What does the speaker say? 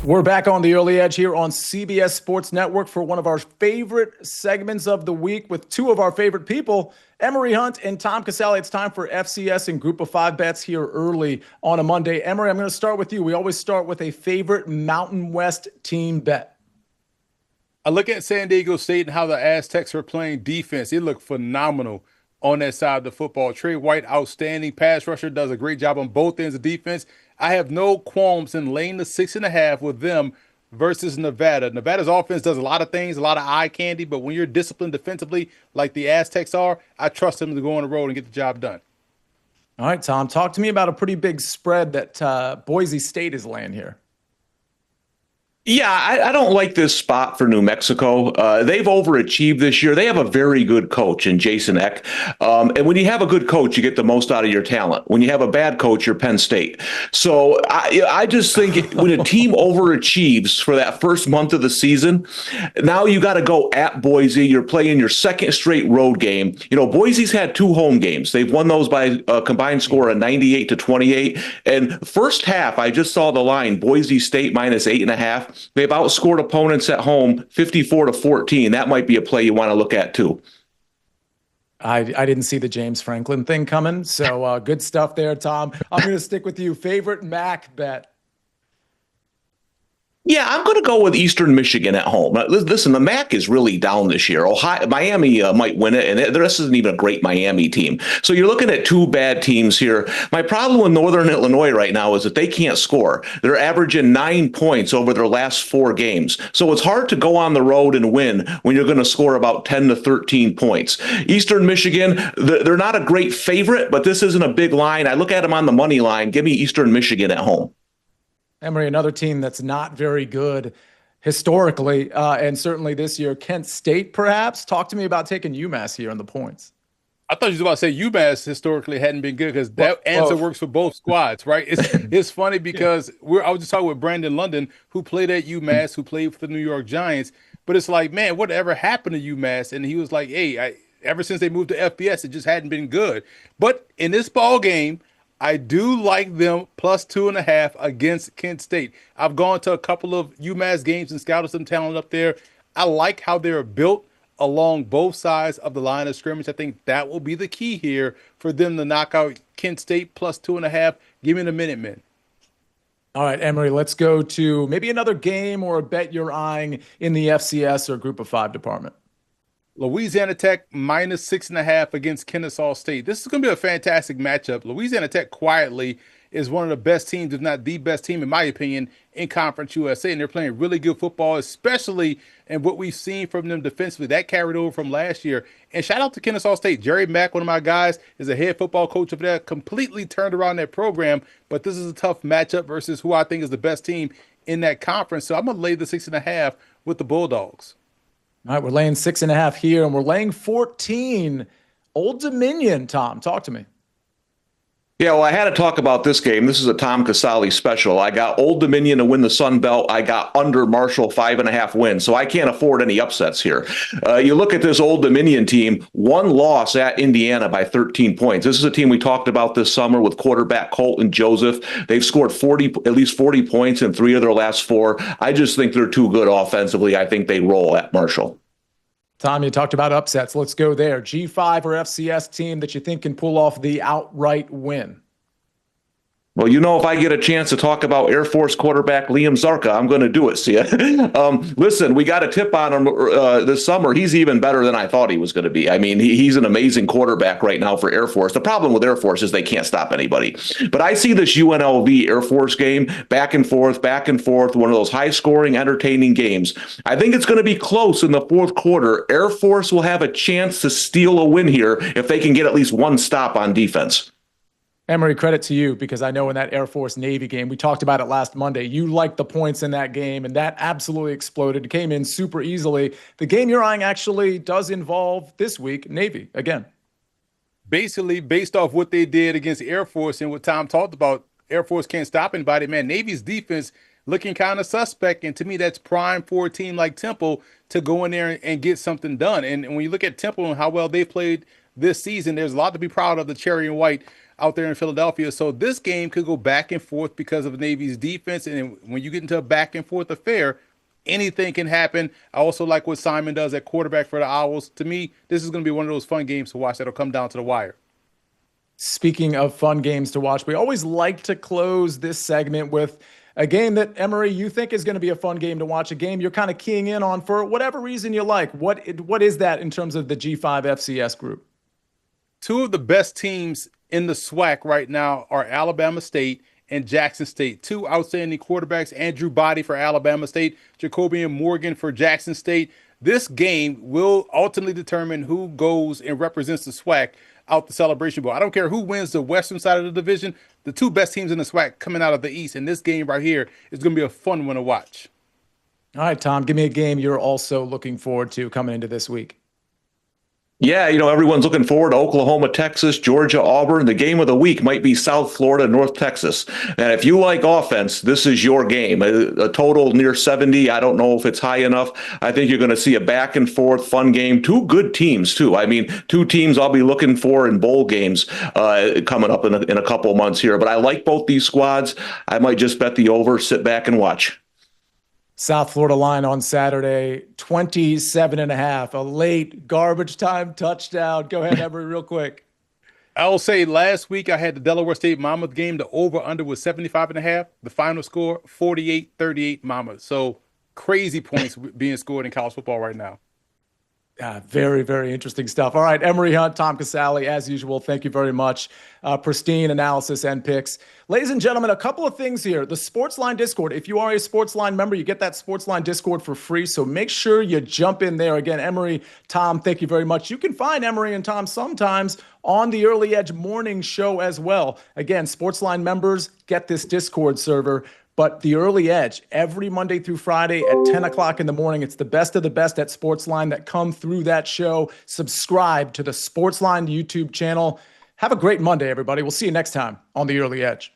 We're back on the early edge here on CBS Sports Network for one of our favorite segments of the week with two of our favorite people, Emory Hunt and Tom Casale. It's time for FCS and Group of 5 bets here early on a Monday. Emory, I'm going to start with you. We always start with a favorite Mountain West team bet. I look at San Diego State and how the Aztecs are playing defense. They look phenomenal on that side of the football. Trey White, outstanding pass rusher, does a great job on both ends of defense. I have no qualms in laying the 6.5 with them versus Nevada. Nevada's offense does a lot of things, a lot of eye candy, but when you're disciplined defensively like the Aztecs are, I trust them to go on the road and get the job done. All right, Tom, talk to me about a pretty big spread that Boise State is laying here. Yeah, I don't like this spot for New Mexico. They've overachieved this year. They have a very good coach in Jason Eck. And when you have a good coach, you get the most out of your talent. When you have a bad coach, you're Penn State. So I just think when a team overachieves for that first month of the season, now you got to go at Boise. You're playing your second straight road game. You know, Boise's had 2 home games. They've won those by a combined score of 98-28. And first half, I just saw the line, Boise State minus 8.5. They've outscored opponents at home 54-14. That might be a play you want to look at too. I didn't see the James Franklin thing coming, so good stuff there, Tom. I'm going to stick with you. Favorite MAC bet? Yeah, I'm going to go with Eastern Michigan at home. Listen, the MAC is really down this year. Miami might win it, and this isn't even a great Miami team. So you're looking at 2 bad teams here. My problem with Northern Illinois right now is that they can't score. They're averaging 9 points over their last 4 games. So it's hard to go on the road and win when you're going to score about 10 to 13 points. Eastern Michigan, they're not a great favorite, but this isn't a big line. I look at them on the money line. Give me Eastern Michigan at home. Emory, another team that's not very good historically, and certainly this year, Kent State, perhaps. Talk to me about taking UMass here on the points. I thought you were about to say UMass historically hadn't been good because that answer works for both squads, right? It's funny because I was just talking with Brandon London, who played at UMass, who played for the New York Giants. But it's like, man, whatever happened to UMass? And he was like, hey, ever since they moved to FBS, it just hadn't been good. But in this ball game, I do like them plus 2.5 against Kent State. I've gone to a couple of UMass games and scouted some talent up there. I like how they're built along both sides of the line of scrimmage. I think that will be the key here for them to knock out Kent State plus 2.5. Give me the Minutemen. All right, Emory, let's go to maybe another game or a bet you're eyeing in the FCS or Group of 5 department. Louisiana Tech minus 6.5 against Kennesaw State. This is going to be a fantastic matchup. Louisiana Tech quietly is one of the best teams, if not the best team, in my opinion, in Conference USA. And they're playing really good football, especially in what we've seen from them defensively. That carried over from last year. And shout out to Kennesaw State. Jerry Mack, one of my guys, is a head football coach over there, completely turned around that program. But this is a tough matchup versus who I think is the best team in that conference. So I'm going to lay the 6.5 with the Bulldogs. All right, we're laying 6.5 here, and we're laying 14. Old Dominion, Tom, talk to me. Yeah, well, I had to talk about this game. This is a Tom Casale special. I got Old Dominion to win the Sun Belt. I got under Marshall 5.5 wins, so I can't afford any upsets here. You look at this Old Dominion team, 1 loss at Indiana by 13 points. This is a team we talked about this summer with quarterback Colton Joseph. They've scored at least 40 points in 3 of their last 4. I just think they're too good offensively. I think they roll at Marshall. Tom, you talked about upsets. Let's go there. G5 or FCS team that you think can pull off the outright win? Well, you know, if I get a chance to talk about Air Force quarterback Liam Zarka, I'm going to do it, see ya. Listen, we got a tip on him this summer. He's even better than I thought he was going to be. I mean, he's an amazing quarterback right now for Air Force. The problem with Air Force is they can't stop anybody. But I see this UNLV Air Force game back and forth, one of those high-scoring, entertaining games. I think it's going to be close in the fourth quarter. Air Force will have a chance to steal a win here if they can get at least 1 stop on defense. Emory, credit to you, because I know in that Air Force Navy game, we talked about it last Monday, you liked the points in that game, and that absolutely exploded. It came in super easily. The game you're eyeing actually does involve this week Navy again. Basically, based off what they did against Air Force and what Tom talked about, Air Force can't stop anybody. Man, Navy's defense looking kind of suspect, and to me, that's prime for a team like Temple to go in there and get something done. And when you look at Temple and how well they've played this season, there's a lot to be proud of the cherry and white out there in Philadelphia. So this game could go back and forth because of Navy's defense. And when you get into a back and forth affair, anything can happen. I also like what Simon does at quarterback for the Owls. To me, this is going to be one of those fun games to watch that'll come down to the wire. Speaking of fun games to watch, we always like to close this segment with a game that, Emory, you think is going to be a fun game to watch, a game you're kind of keying in on for whatever reason you like. What is that in terms of the G5 FCS group? Two of the best teams in the SWAC right now are Alabama State and Jackson State. Two outstanding quarterbacks, Andrew Body for Alabama State, Jacobian Morgan for Jackson State. This game will ultimately determine who goes and represents the SWAC out the Celebration Bowl. I don't care who wins the western side of the division. The two best teams in the SWAC coming out of the East, and this game right here is going to be a fun one to watch. All right, Tom, give me a game you're also looking forward to coming into this week. Yeah, everyone's looking forward to Oklahoma, Texas, Georgia, Auburn. The game of the week might be South Florida, North Texas. And if you like offense, this is your game. A total near 70. I don't know if it's high enough. I think you're going to see a back and forth fun game. Two good teams, too. I mean, two teams I'll be looking for in bowl games coming up in a couple of months here. But I like both these squads. I might just bet the over, sit back and watch. South Florida line on Saturday, 27.5, a late garbage time touchdown. Go ahead, Emory, real quick. I'll say last week I had the Delaware State Monmouth game. The over-under was 75.5. The final score, 48-38 Monmouth. So crazy points being scored in college football right now. Very, very interesting stuff. All right, Emory Hunt, Tom Casale, as usual, thank you very much. Pristine analysis and picks. Ladies and gentlemen, a couple of things here. The SportsLine Discord, if you are a SportsLine member, you get that SportsLine Discord for free, so make sure you jump in there. Again, Emory, Tom, thank you very much. You can find Emory and Tom sometimes on the Early Edge morning show as well. Again, SportsLine members get this Discord server. But the Early Edge, every Monday through Friday at 10 o'clock in the morning. It's the best of the best at SportsLine that come through that show. Subscribe to the SportsLine YouTube channel. Have a great Monday, everybody. We'll see you next time on the Early Edge.